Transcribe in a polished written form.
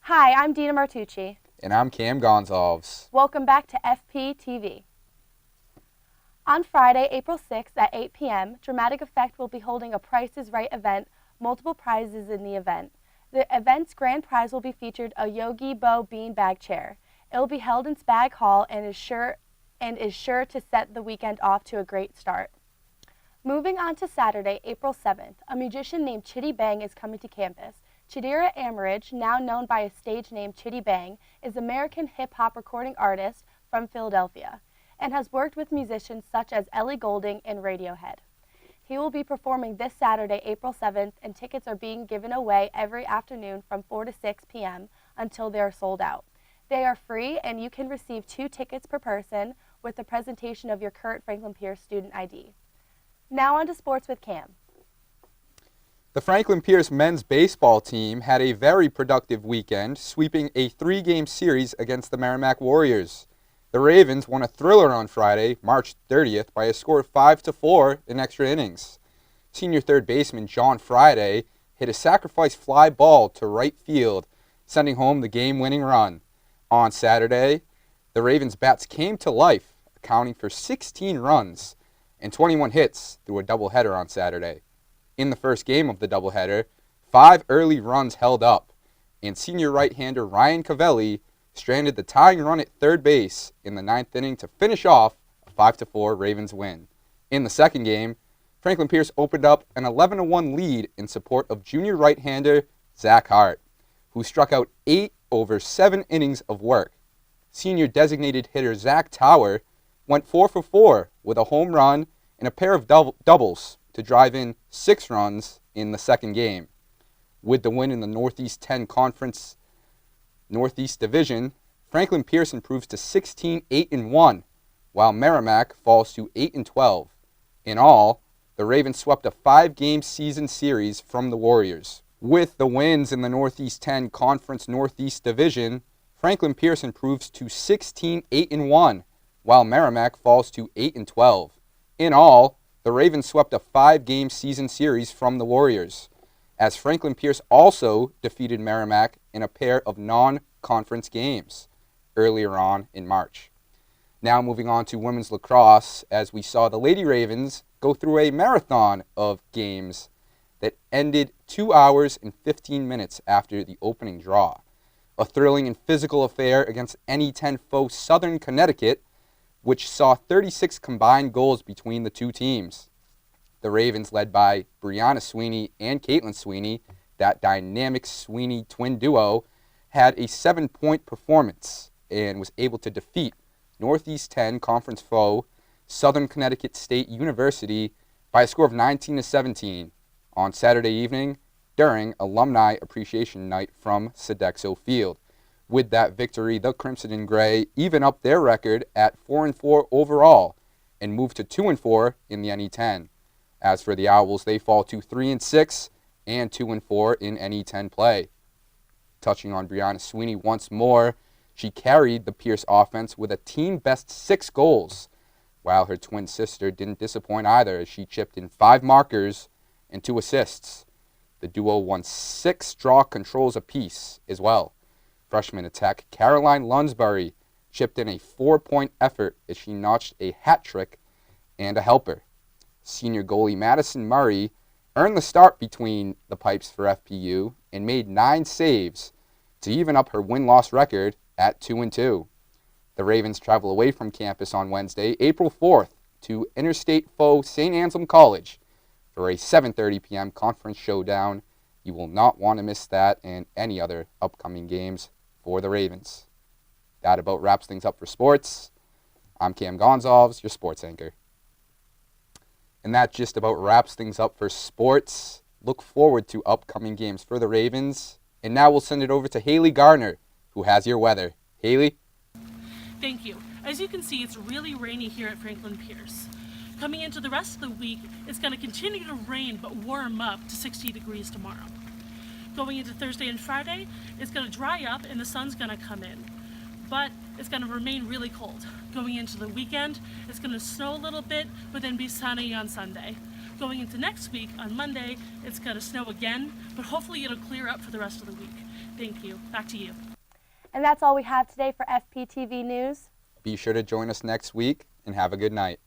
Hi, I'm Dina Martucci. And I'm Cam Gonzalez. Welcome back to FPTV. On Friday, April 6th at 8 p.m., Dramatic Effect will be holding a Price is Right event, multiple prizes in the event. The event's grand prize will be featured a Yogi Bo beanbag chair. It will be held in Spag Hall and is sure to set the weekend off to a great start. Moving on to Saturday, April 7th, a musician named Chitty Bang is coming to campus. Chidira Amaridge, now known by a stage name Chitty Bang, is an American hip-hop recording artist from Philadelphia and has worked with musicians such as Ellie Goulding and Radiohead. He will be performing this Saturday, April 7th, and tickets are being given away every afternoon from 4 to 6 p.m. until they are sold out. They are free, and you can receive 2 tickets per person with the presentation of your current Franklin Pierce student ID. Now on to sports with Cam. The Franklin Pierce men's baseball team had a very productive weekend, sweeping a 3-game series against the Merrimack Warriors. The Ravens won a thriller on Friday, March 30th, by a score of 5-4 in extra innings. Senior third baseman John Friday hit a sacrifice fly ball to right field, sending home the game-winning run. On Saturday, the Ravens' bats came to life, accounting for 16 runs and 21 hits through a doubleheader on Saturday. In the first game of the doubleheader, 5 early runs held up, and senior right-hander Ryan Cavelli stranded the tying run at third base in the 9th inning to finish off a 5-4 Ravens win. In the second game, Franklin Pierce opened up an 11-1 lead in support of junior right-hander Zach Hart, who struck out 8 over 7 innings of work. Senior designated hitter Zach Tower went 4-for-4 with a home run and a pair of doubles to drive in 6 runs in the second game. With the win in the Northeast 10 Conference Northeast Division, Franklin Pierce improves to 16-8-1, while Merrimack falls to 8-12. In all, the Ravens swept a 5-game season series from the Warriors. With the wins in the Northeast 10 Conference Northeast Division, Franklin Pierce improves to 16-8-1, while Merrimack falls to 8-12. In all, the Ravens swept a 5-game season series from the Warriors, as Franklin Pierce also defeated Merrimack in a pair of non-conference games earlier on in March. Now moving on to women's lacrosse, as we saw the Lady Ravens go through a marathon of games that ended 2 hours and 15 minutes after the opening draw. A thrilling and physical affair against NE10 foe Southern Connecticut, which saw 36 combined goals between the two teams. The Ravens, led by Brianna Sweeney and Caitlin Sweeney, that dynamic Sweeney twin duo, had a 7-point performance and was able to defeat Northeast 10 conference foe Southern Connecticut State University by a score of 19-17 on Saturday evening during Alumni Appreciation Night from Sodexo Field. With that victory, the Crimson and Gray even up their record at 4-4 overall and move to 2-4 in the NE10. As for the Owls, they fall to 3-6 and 2-4 in NE10 play. Touching on Brianna Sweeney once more, she carried the Pierce offense with a team-best 6 goals, while her twin sister didn't disappoint either as she chipped in 5 markers and 2 assists. The duo won 6 draw controls apiece as well. Freshman attack Caroline Lunsbury chipped in a 4-point effort as she notched a hat trick and a helper. Senior goalie Madison Murray earned the start between the pipes for FPU and made 9 saves to even up her win-loss record at 2-2. The Ravens travel away from campus on Wednesday, April 4th, to interstate foe St. Anselm College for a 7:30 p.m. conference showdown. You will not want to miss that and any other upcoming games for the Ravens. That about wraps things up for sports. I'm Cam Gonzalez, your sports anchor. And that just about wraps things up for sports. Look forward to upcoming games for the Ravens. And now we'll send it over to Haley Gardner, who has your weather. Haley? Thank you. As you can see, it's really rainy here at Franklin Pierce. Coming into the rest of the week, it's going to continue to rain but warm up to 60 degrees tomorrow. Going into Thursday and Friday, it's going to dry up and the sun's going to come in. But it's going to remain really cold. Going into the weekend, it's going to snow a little bit, but then be sunny on Sunday. Going into next week, on Monday, it's going to snow again, but hopefully it'll clear up for the rest of the week. Thank you. Back to you. And that's all we have today for FPTV News. Be sure to join us next week and have a good night.